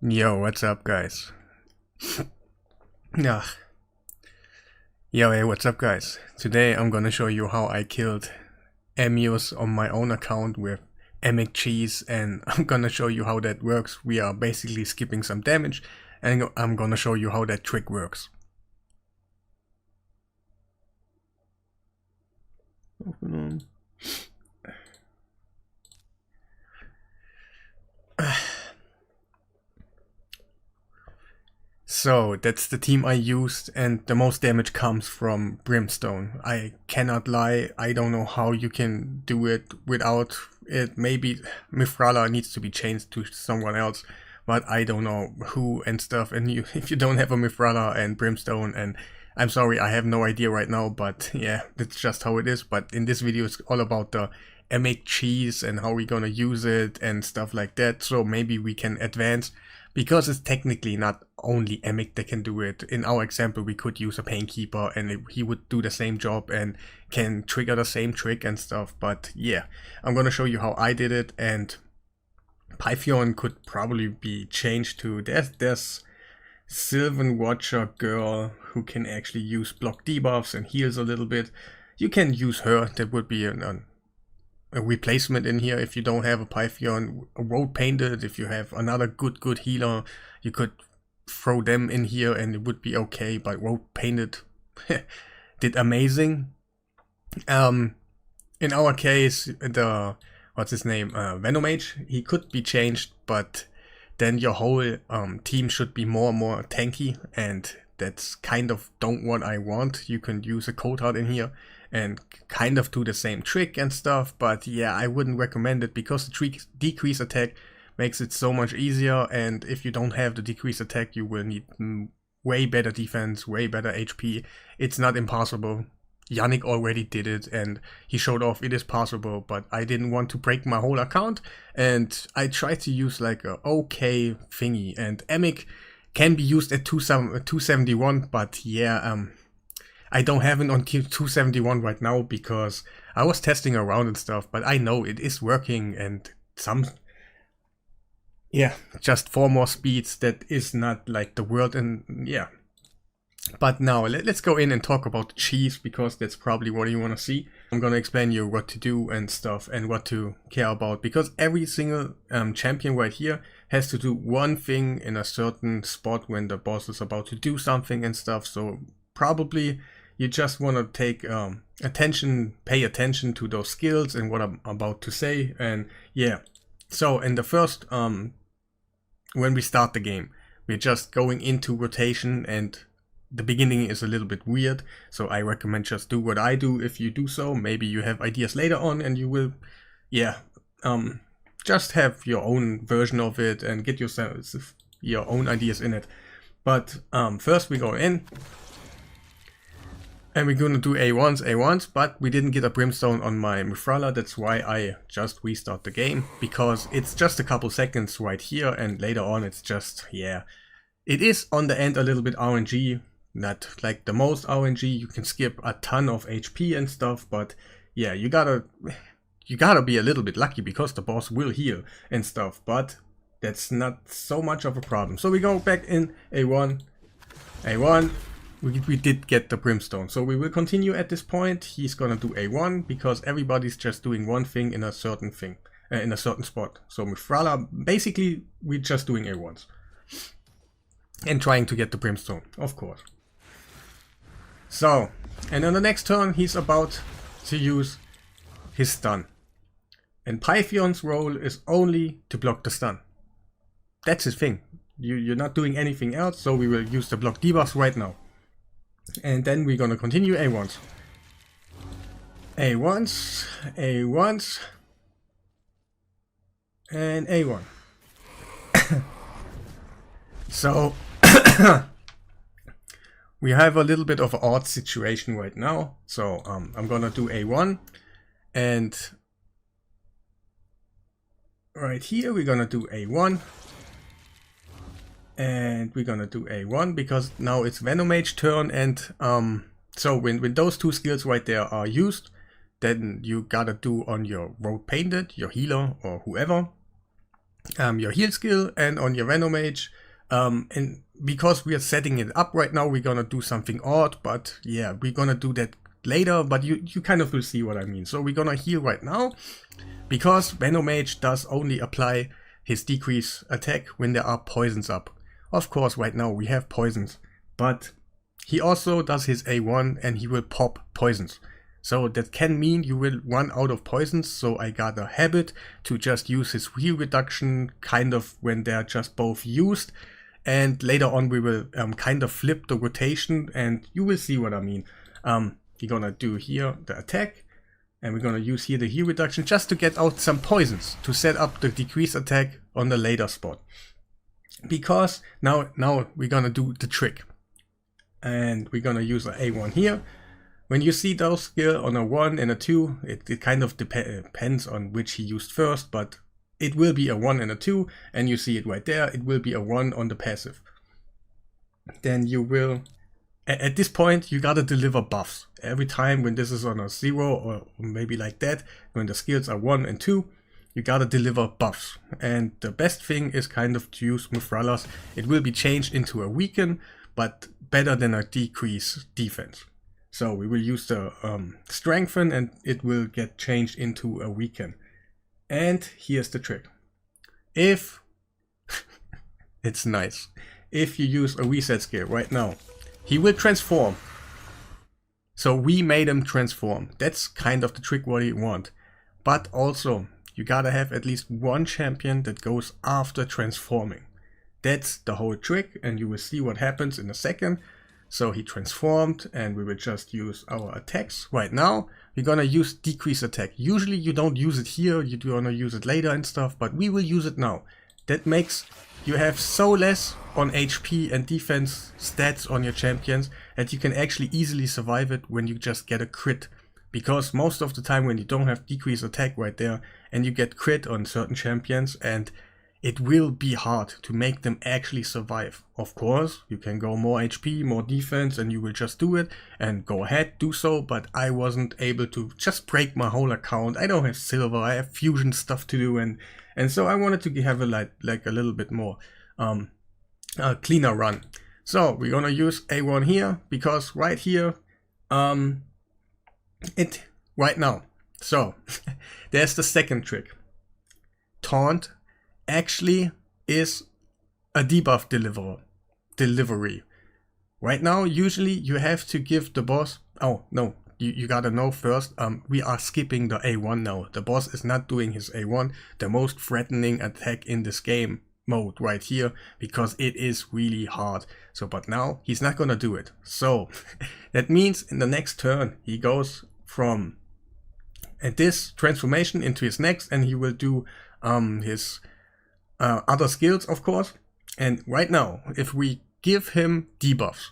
Yo, what's up, guys? Yeah. Yo, hey, what's up, guys? Today I'm gonna show you how I killed Amius on my own account with Emic cheese, and I'm gonna show you how that works. We are basically skipping some damage, and I'm gonna show you how that trick works. So that's the team I used, and the most damage comes from Brimstone. I cannot lie, I don't know how you can do it without it. Maybe Mifrala needs to be changed to someone else, but I don't know who and stuff. And you, if you don't have a Mifrala and Brimstone, and I'm sorry, I have no idea right now, but yeah, that's just how it is. But in this video it's all about the Emic cheese and how we're gonna use it and stuff like that, so maybe we can advance. Because it's technically not only Emic that can do it. In our example, we could use a Painkeeper and he would do the same job and can trigger the same trick and stuff. But yeah, I'm gonna show you how I did it, and Pythion could probably be changed to there's Sylvan Watcher girl who can actually use block debuffs and heals a little bit. You can use her, that would be a replacement in here if you don't have a Pythion. Road Painted, if you have another good healer, you could throw them in here and it would be okay, but Road Painted did amazing. In our case, the what's his name, Venomage, he could be changed, but then your whole team should be more and more tanky, and that's kind of don't what I want. You can use a Cold Heart in here and kind of do the same trick and stuff, but yeah, I wouldn't recommend it because the decrease attack makes it so much easier, and if you don't have the decrease attack, you will need way better defense, way better HP. It's not impossible. Yannick already did it and he showed off it is possible, but I didn't want to break my whole account, and I tried to use like a okay thingy, and Emic can be used at 271, but yeah, I don't have it on 271 right now because I was testing around and stuff, but I know it is working, and just 4 more speeds, that is not like the world, and yeah. But now let's go in and talk about the cheese, because that's probably what you want to see. I'm gonna explain you what to do and stuff and what to care about, because every single champion right here has to do one thing in a certain spot when the boss is about to do something and stuff. So probably you just want to take pay attention to those skills and what I'm about to say. And yeah, so in the first when we start the game, we're just going into rotation, and the beginning is a little bit weird, so I recommend just do what I do. If you do so, maybe you have ideas later on and you will, just have your own version of it and get yourself your own ideas in it. But first we go in and we're gonna do A1s, but we didn't get a Brimstone on my Mifrala. That's why I just restart the game, because it's just a couple seconds right here, and later on it's just, yeah, it is on the end a little bit RNG. Not like the most RNG, you can skip a ton of HP and stuff, but yeah, you gotta be a little bit lucky because the boss will heal and stuff, but that's not so much of a problem. So we go back in A1, we did get the Brimstone, so we will continue at this point. He's gonna do A1 because everybody's just doing one thing in a certain thing, in a certain spot. So with Frala, basically we're just doing A1s and trying to get the Brimstone, of course. So, and on the next turn he's about to use his stun. And Pythion's role is only to block the stun. That's his thing. You're not doing anything else, so we will use the block debuffs right now. And then we're gonna continue A1s. A1s, and A1. So we have a little bit of an odd situation right now. So I'm gonna do A1, and right here we're gonna do A1, and we're gonna do A1 because now it's Venomage turn, and so when those two skills right there are used, then you gotta do on your Road Painted, your healer or whoever, your heal skill and on your Venomage. And because we are setting it up right now, we're gonna do something odd, but yeah, we're gonna do that later, but you kind of will see what I mean. So we're gonna heal right now, because Venomage does only apply his decrease attack when there are poisons up. Of course, right now we have poisons, but he also does his A1 and he will pop poisons. So that can mean you will run out of poisons, so I got a habit to just use his heal reduction kind of when they're just both used. And later on we will kind of flip the rotation and you will see what I mean. We're gonna do here the attack and we're gonna use here the heal reduction just to get out some poisons to set up the decrease attack on the later spot. Because now we're gonna do the trick. And we're gonna use an A1 here. When you see those skill on a 1 and a 2, it kind of depends on which he used first, but it will be a 1 and a 2, and you see it right there, it will be a 1 on the passive. Then you will, at this point, you gotta deliver buffs. Every time when this is on a 0 or maybe like that, when the skills are 1 and 2, you gotta deliver buffs. And the best thing is kind of to use Mithralas. It will be changed into a weaken, but better than a decrease defense. So we will use the strengthen and it will get changed into a weaken. And here's the trick. If, it's nice, if you use a reset skill right now, he will transform. So we made him transform. That's kind of the trick what you want. But also, you gotta have at least one champion that goes after transforming. That's the whole trick, and you will see what happens in a second. So he transformed and we will just use our attacks right now. We're gonna use decrease attack. Usually you don't use it here, you do wanna use it later and stuff, but we will use it now. That makes you have so less on HP and defense stats on your champions that you can actually easily survive it when you just get a crit. Because most of the time when you don't have decrease attack right there and you get crit on certain champions, and it will be hard to make them actually survive. Of course, you can go more HP, more defense, and you will just do it. And go ahead, do so, but I wasn't able to just break my whole account. I don't have silver, I have fusion stuff to do, and so I wanted to have a like a little bit more cleaner run. So we're gonna use A1 here, because right here, it right now. So there's the second trick. Taunt actually is a debuff delivery. Right now, usually you have to give the boss, oh no, you gotta know first, we are skipping the A1 now. The boss is not doing his A1, the most threatening attack in this game mode right here, because it is really hard. So, but now he's not gonna do it. So that means in the next turn, he goes from this transformation into his next, and he will do his other skills, of course. And right now, if we give him debuffs,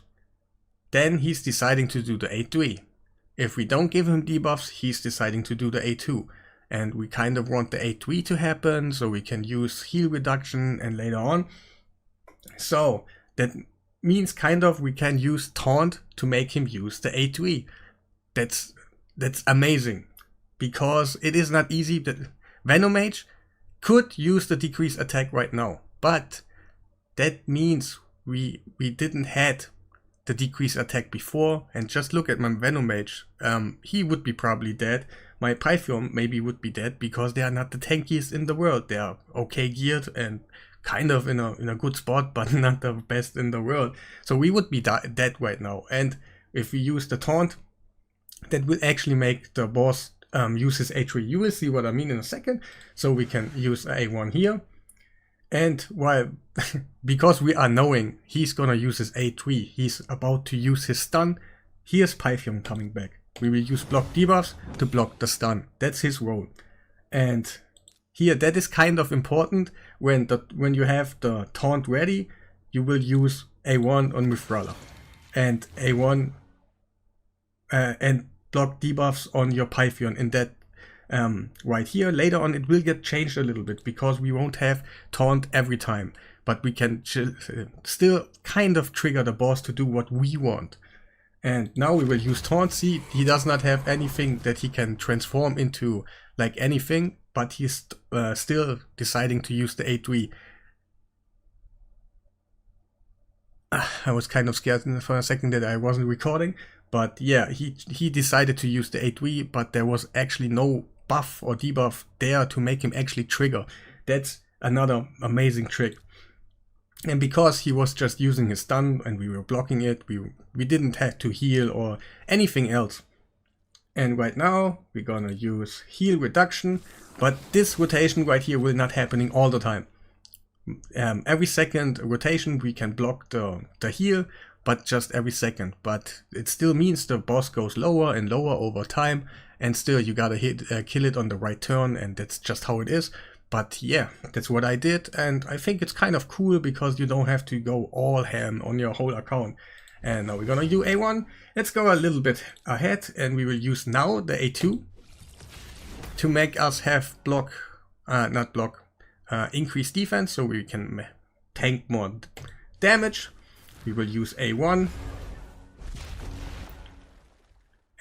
then he's deciding to do the A3. If we don't give him debuffs, he's deciding to do the A2. And we kind of want the A3 to happen, so we can use heal reduction and later on. So that means kind of we can use taunt to make him use the A3. That's amazing, because it is not easy. That Venomage could use the decrease attack right now, but that means we didn't had the decrease attack before. And just look at my Venomage, he would be probably dead. My Pythium maybe would be dead, because they are not the tankiest in the world. They are okay geared and kind of in a good spot, but not the best in the world. So we would be dead right now. And if we use the taunt, that will actually make the boss use his A3. You will see what I mean in a second. So we can use A1 here. And while, because we are knowing he's gonna use his A3, he's about to use his stun, here's Pythium coming back. We will use block debuffs to block the stun. That's his role. And here, that is kind of important. When you have the taunt ready, you will use A1 on Mithralas. And A1 and block debuffs on your Pythion in that right here. Later on it will get changed a little bit, because we won't have taunt every time, but we can still kind of trigger the boss to do what we want. And now we will use taunt. See, he does not have anything that he can transform into like anything. but he's still deciding to use the A3. I was kind of scared for a second that I wasn't recording, but yeah, he decided to use the A3, but there was actually no buff or debuff there to make him actually trigger. That's another amazing trick. And because he was just using his stun and we were blocking it, we didn't have to heal or anything else. And right now we're gonna use heal reduction, but this rotation right here will not happening all the time. Every second rotation we can block the heal, but just every second. But it still means the boss goes lower and lower over time, and still you gotta kill it on the right turn, and that's just how it is. But yeah, that's what I did, and I think it's kind of cool because you don't have to go all ham on your whole account. And now we're gonna do A1. Let's go a little bit ahead, and we will use now the A2 to make us have increased defense, so we can tank more damage. We will use A1.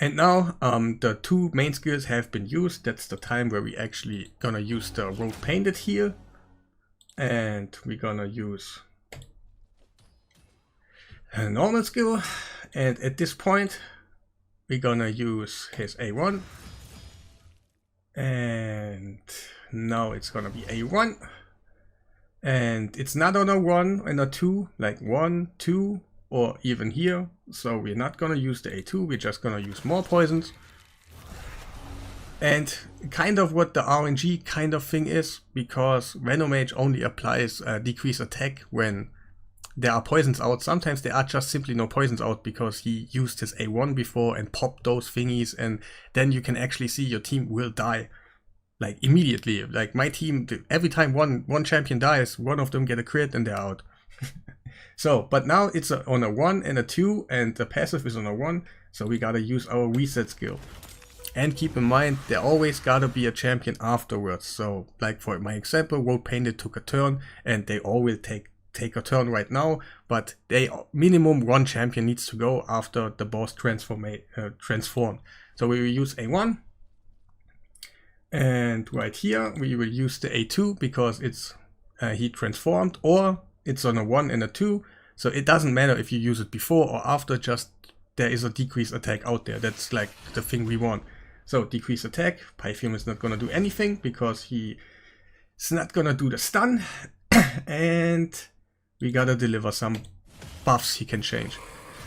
And now the two main skills have been used. That's the time where we actually gonna use the road painted heal. And we're gonna use a normal skill. And at this point, we're gonna use his A1. And now it's gonna be A1. And it's not on a 1 and a 2, like 1, 2, or even here. So we're not gonna use the A2, we're just gonna use more poisons. And kind of what the RNG kind of thing is, because Venomage only applies decreased attack when there are poisons out. Sometimes there are just simply no poisons out because he used his A1 before and popped those thingies, and then you can actually see your team will die. Like immediately. Like my team, every time one champion dies, one of them get a crit and they're out. So, but now it's on a 1 and a 2, and the passive is on a 1, so we gotta use our reset skill. And keep in mind, there always gotta be a champion afterwards. So, like for my example, Road Painted took a turn, and they all will take a turn right now, but minimum one champion needs to go after the boss transformed. So we will use A1. And right here we will use the A2 because it's he transformed, or it's on a 1 and a 2, so it doesn't matter if you use it before or after, just there is a decreased attack out there. That's like the thing we want. So decreased attack, Pythium is not gonna do anything because he's not gonna do the stun, and we gotta deliver some buffs he can change.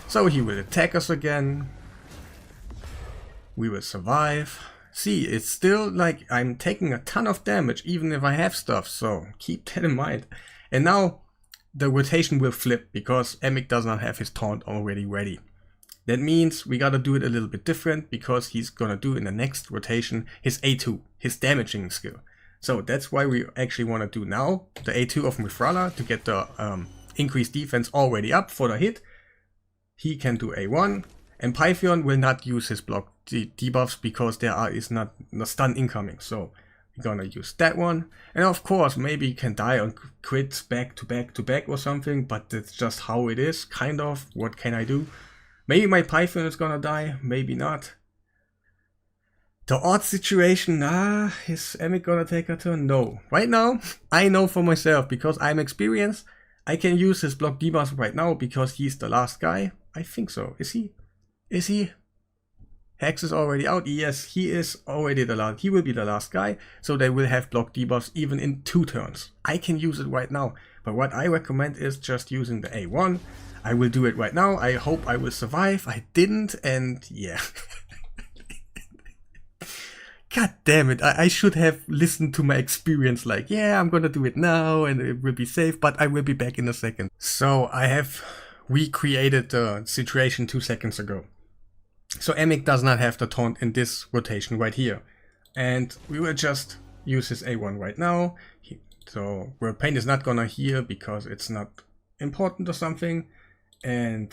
So he will attack us again, we will survive. See, it's still like I'm taking a ton of damage even if I have stuff, so keep that in mind. And now the rotation will flip because Emic does not have his taunt already ready. That means we gotta do it a little bit different because he's gonna do in the next rotation his A2, his damaging skill. So that's why we actually want to do now the A2 of Mifrala to get the increased defense already up for the hit. He can do A1. And Pythion will not use his block debuffs because there is not a stun incoming. So we're gonna use that one. And of course, maybe he can die on crits back to back to back or something, but that's just how it is, kind of. What can I do? Maybe my Pythion is gonna die, maybe not. The odd situation, is Emic gonna take a turn? No. Right now, I know for myself, because I'm experienced, I can use his block debuffs right now because he's the last guy. I think so. Is he? Is he? Hex is already out. Yes, he is already the last. He will be the last guy. So they will have block debuffs even in 2 turns. I can use it right now. But what I recommend is just using the A1. I will do it right now. I hope I will survive. I didn't, and yeah. God damn it. I should have listened to my experience, like, yeah, I'm gonna do it now and it will be safe, but I will be back in a second. So I have recreated the situation 2 seconds ago. So Emic does not have the taunt in this rotation right here. And we will just use his A1 right now. So World Paint is not gonna heal because it's not important or something. And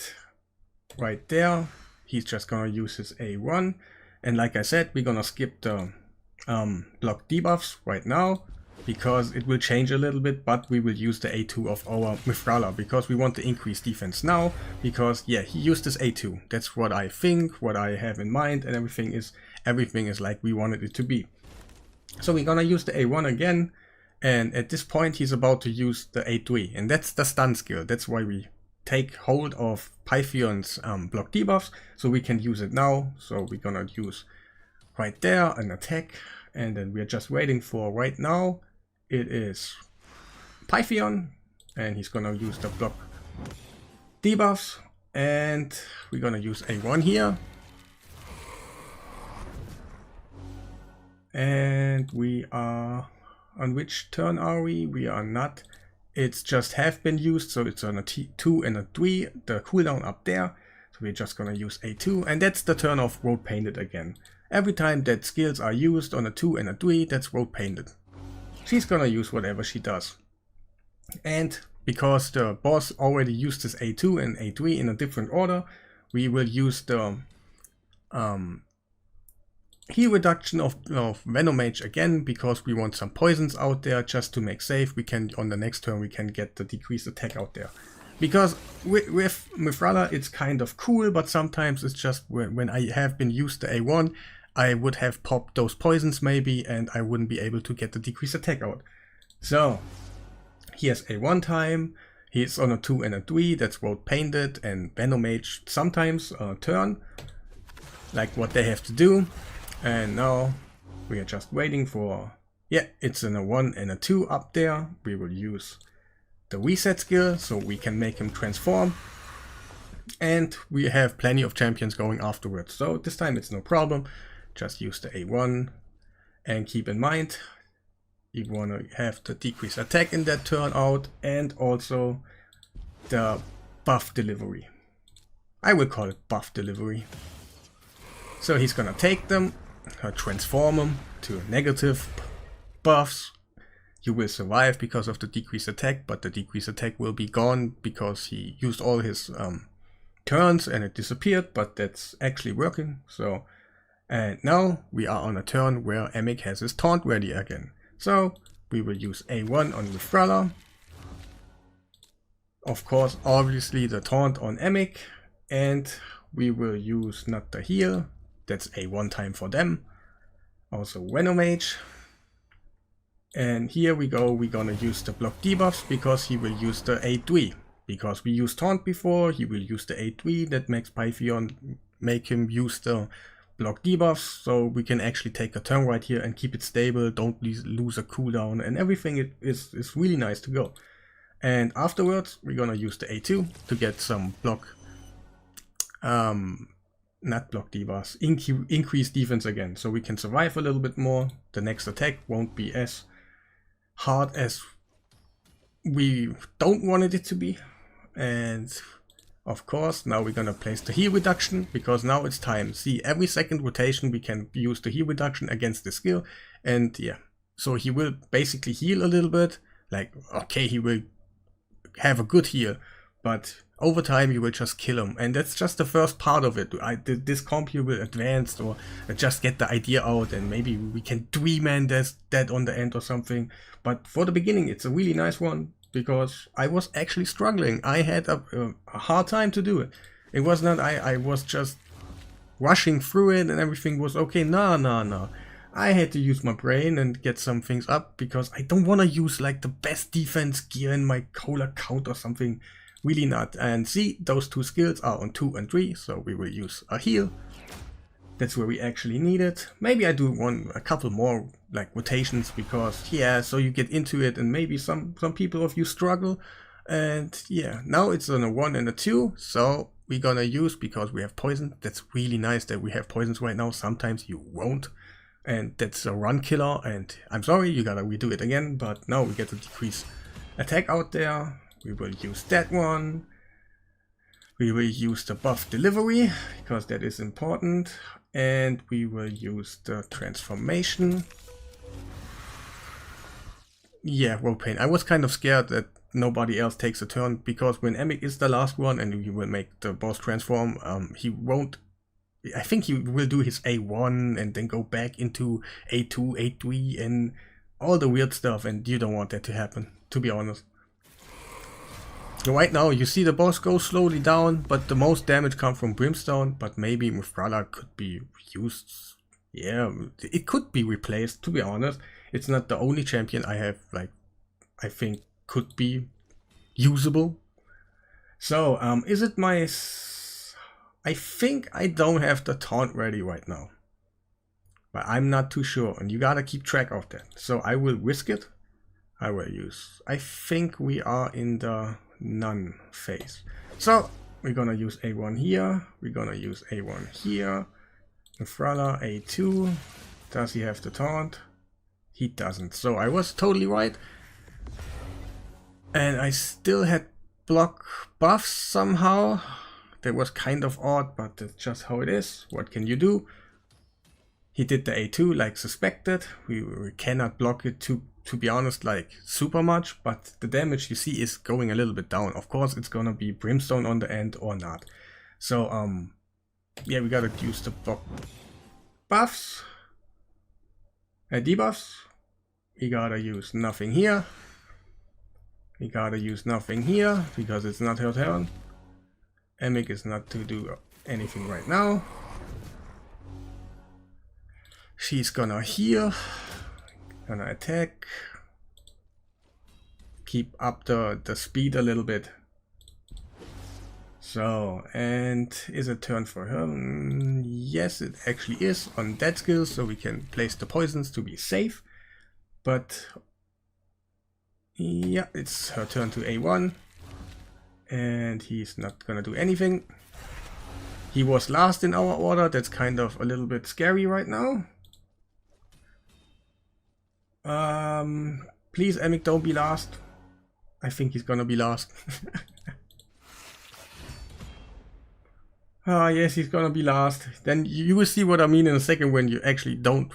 right there, he's just gonna use his A1. And like I said, we're gonna skip the block debuffs right now because it will change a little bit, but we will use the A2 of our Mifrala because we want the increased defense now, because yeah, he used this A2. That's what I think, what I have in mind, and everything is like we wanted it to be. So we're gonna use the A1 again, and at this point he's about to use the A3, and that's the stun skill. That's why we take hold of Pythion's block debuffs, so we can use it now. So we're gonna use right there an attack, and then we're just waiting for right now. It is Pythion, and he's gonna use the block debuffs, and we're gonna use A1 here. And we are on which turn are we? We are not. It's just have been used, so it's on a 2 and a 3, the cooldown up there. So we're just gonna use A2, and that's the turn of Road Painted again. Every time that skills are used on a 2 and a 3, that's Road Painted. She's gonna use whatever she does. And because the boss already used his A2 and A3 in a different order, we will use the heal reduction of Venomage again, because we want some poisons out there just to make safe. We can, on the next turn, we can get the decreased attack out there. Because with Mifrala it's kind of cool, but sometimes it's just when I have been used to A1, I would have popped those poisons maybe, and I wouldn't be able to get the decreased attack out. So he has A1 time, he's on a 2 and a 3, that's Road Painted, and Venomage sometimes turn, like what they have to do. And now we are just waiting for, yeah, it's in a 1 and a 2 up there. We will use the reset skill so we can make him transform. And we have plenty of champions going afterwards. So this time it's no problem. Just use the A1 and keep in mind, you want to have the decreased attack in that turn out, and also the buff delivery. I will call it buff delivery. So he's gonna take them, transform them to negative buffs. You will survive because of the decreased attack, but the decreased attack will be gone because he used all his turns and it disappeared, but that's actually working. So, and now we are on a turn where Emic has his taunt ready again. So we will use A1 on Mifrala. Of course, obviously the taunt on Emic, and we will use not the heal. That's A1 time for them. Also Venomage. And here we go, we're gonna use the block debuffs because he will use the A3. Because we used taunt before, he will use the A3. That makes Pythion make him use the block debuffs. So we can actually take a turn right here and keep it stable. Don't lose a cooldown, and everything is really nice to go. And afterwards, we're gonna use the A2 to get some block, not block debuffs, increase defense again, so we can survive a little bit more. The next attack won't be as hard as we don't want it to be. And of course, now we're gonna place the heal reduction, because now it's time. See, every second rotation we can use the heal reduction against the skill. And yeah, so he will basically heal a little bit. Like, okay, he will have a good heal, but over time you will just kill him, and that's just the first part of it. This comp here will advance, or just get the idea out, and maybe we can 3-man that on the end or something. But for the beginning it's a really nice one, because I was actually struggling. I had a hard time to do it. It was not, I was just rushing through it and everything was okay. No. I had to use my brain and get some things up, because I don't want to use like the best defense gear in my whole account or something. Really not. And see, those two skills are on 2 and 3, so we will use a heal. That's where we actually need it. Maybe I do a couple more like rotations, because yeah, so you get into it, and maybe some people of you struggle. And yeah, now it's on a 1 and a 2, so we're gonna use, because we have poison. That's really nice that we have poisons right now. Sometimes you won't, and that's a run killer, and I'm sorry, you gotta redo it again. But now we get the decrease attack out there. We will use that one. We will use the buff delivery, because that is important. And we will use the transformation. Yeah, Road Pain. I was kind of scared that nobody else takes a turn, because when Emic is the last one and you will make the boss transform, he won't. I think he will do his A1 and then go back into A2, A3 and all the weird stuff, and you don't want that to happen, to be honest. Right now you see the boss go slowly down, but the most damage comes from Brimstone, but maybe Mifrala could be used Yeah, it could be replaced, to be honest. It's not the only champion I have, like, I think could be usable. So, is it my... I think I don't have the taunt ready right now. But I'm not too sure, and you gotta keep track of that. So I will risk it. I will use... I think we are in the none phase. So, we're gonna use A1 here. We're gonna use A1 here. Frala A2. Does he have the taunt? He doesn't. So I was totally right. And I still had block buffs somehow. That was kind of odd, but that's just how it is. What can you do? He did the A2 like suspected. We cannot block it to be honest, like super much, but the damage you see is going a little bit down. Of course, it's gonna be Brimstone on the end or not. So, yeah, we gotta use the block buffs. Debuffs. We gotta use nothing here. We gotta use nothing here because it's not her turn. Emic is not to do anything right now. She's gonna heal. Gonna attack. Keep up the speed a little bit. So, and is it turn for her? Yes, it actually is on that skill, so we can place the poisons to be safe. But yeah, it's her turn to A1. And he's not gonna do anything. He was last in our order. That's kind of a little bit scary right now. Please, Emic, don't be last. I think he's gonna be last. Ah, yes, he's gonna be last. Then you will see what I mean in a second when you actually don't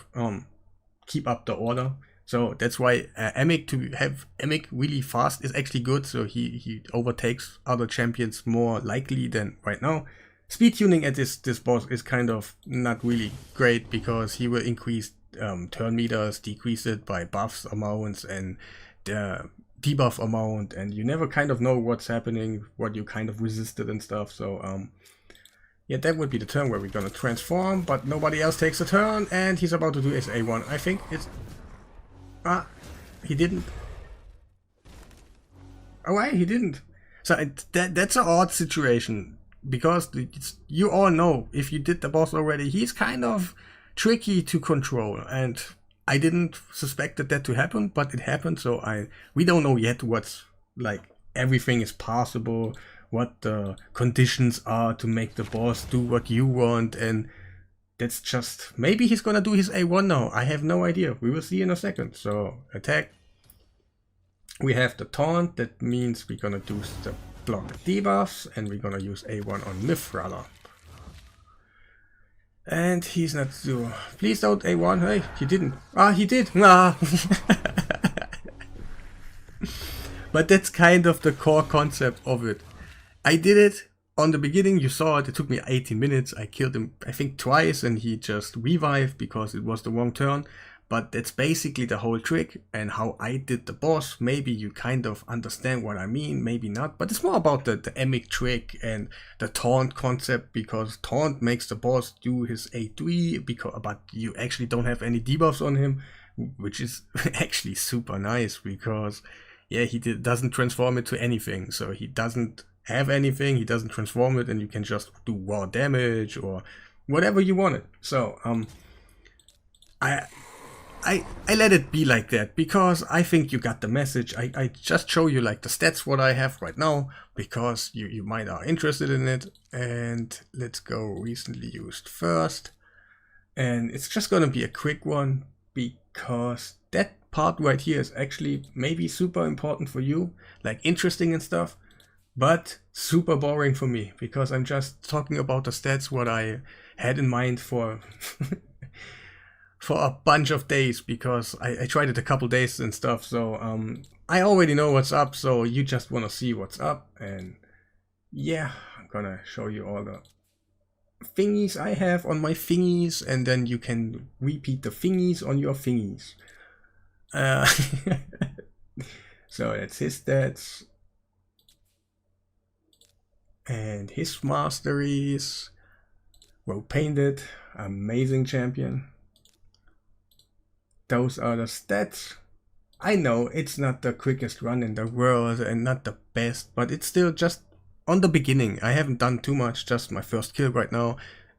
keep up the order. So that's why Emic, to have Emic really fast is actually good. So he overtakes other champions more likely than right now. Speed tuning at this boss is kind of not really great because he will increase turn meters, decrease it by buffs amounts and the debuff amount, and you never kind of know what's happening, what you kind of resisted and stuff. So yeah, that would be the turn where we're gonna transform, but nobody else takes a turn, and he's about to do his A1. I think it's... Ah, he didn't. Oh, wait, he didn't. So that's an odd situation, because you all know, if you did the boss already, he's kind of tricky to control, and I didn't suspect that to happen, but it happened, so we don't know yet what's, like, everything is possible, what the conditions are to make the boss do what you want, and that's just... Maybe he's gonna do his A1 now, I have no idea, we will see in a second. So, attack. We have the taunt, that means we're gonna do the block debuffs, and we're gonna use A1 on Mifrala. And he's not do... Please don't A1, hey, he didn't. Ah, he did! Ah. But that's kind of the core concept of it. I did it on the beginning, you saw it, it took me 18 minutes, I killed him I think twice and he just revived because it was the wrong turn. But that's basically the whole trick and how I did the boss. Maybe you kind of understand what I mean, maybe not. But it's more about the Emic trick and the taunt concept, because taunt makes the boss do his A3, but you actually don't have any debuffs on him, which is actually super nice because, yeah, he doesn't transform it to anything. So he doesn't have anything, he doesn't transform it, and you can just do raw damage or whatever you want it. So, I let it be like that because I think you got the message. I just show you like the stats what I have right now because you might are interested in it. And let's go recently used first. And it's just gonna be a quick one because that part right here is actually maybe super important for you, like interesting and stuff, but super boring for me because I'm just talking about the stats what I had in mind for for a bunch of days because I tried it a couple days and stuff. So I already know what's up, so you just want to see what's up. And yeah, I'm gonna show you all the thingies I have on my thingies, and then you can repeat the thingies on your thingies. So that's his stats and his masteries. Well painted, amazing champion. those are the stats. I know it's not the quickest run in the world and not the best, but it's still just on the beginning. I haven't done too much, just my first kill right now.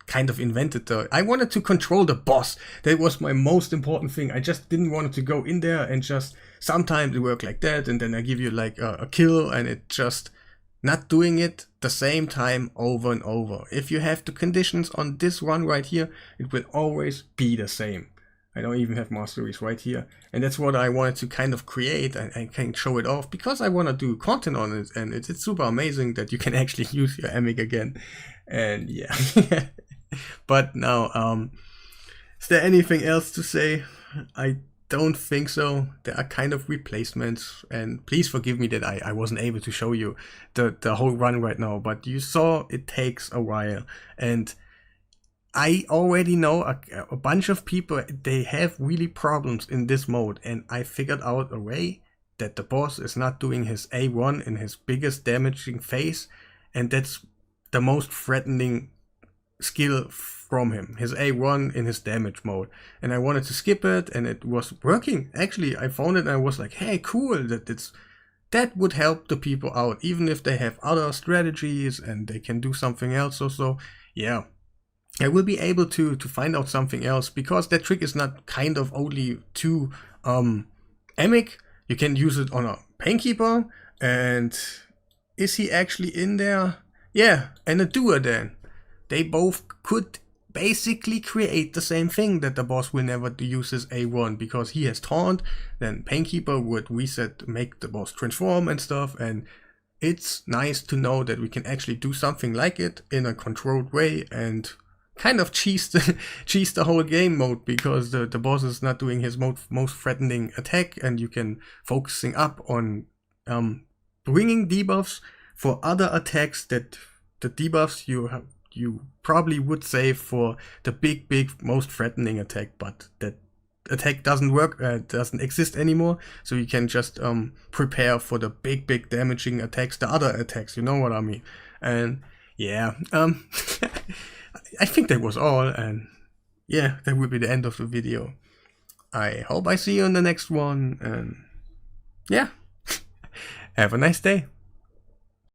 Kind of invented I wanted to control the boss. That was my most important thing. I just didn't want to go in there and just sometimes it work like that and then I give you like a kill and it just not doing it the same time over and over. If you have the conditions on this one right here, it will always be the same. I don't even have masteries right here. And that's what I wanted to kind of create and I can show it off because I want to do content on it. And it's super amazing that you can actually use your Amic again. And yeah. But now, is there anything else to say? I don't think so. There are kind of replacements, and please forgive me that I wasn't able to show you the whole run right now, but you saw it takes a while, and I already know a bunch of people, they have really problems in this mode, and I figured out a way that the boss is not doing his A1 in his biggest damaging phase, and that's the most threatening skill from him, his A1 in his damage mode, and I wanted to skip it and it was working. Actually, I found it and I was like, hey, cool, that would help the people out even if they have other strategies and they can do something else. So yeah, I will be able to find out something else because that trick is not kind of only to Emic. You can use it on a Painkeeper, and is he actually in there? Yeah, and a Doer then. They both could basically create the same thing, that the boss will never use his A1 because he has taunt, then Painkeeper would reset, make the boss transform and stuff, and it's nice to know that we can actually do something like it in a controlled way and kind of cheese the whole game mode because the boss is not doing his most threatening attack and you can focusing up on bringing debuffs for other attacks that the debuffs you probably would save for the big most threatening attack, but that attack doesn't work, doesn't exist anymore, so you can just prepare for the big damaging attacks, the other attacks, you know what I mean. And yeah, I think that was all, and yeah, that will be the end of the video. I hope I see you in the next one, and yeah, have a nice day.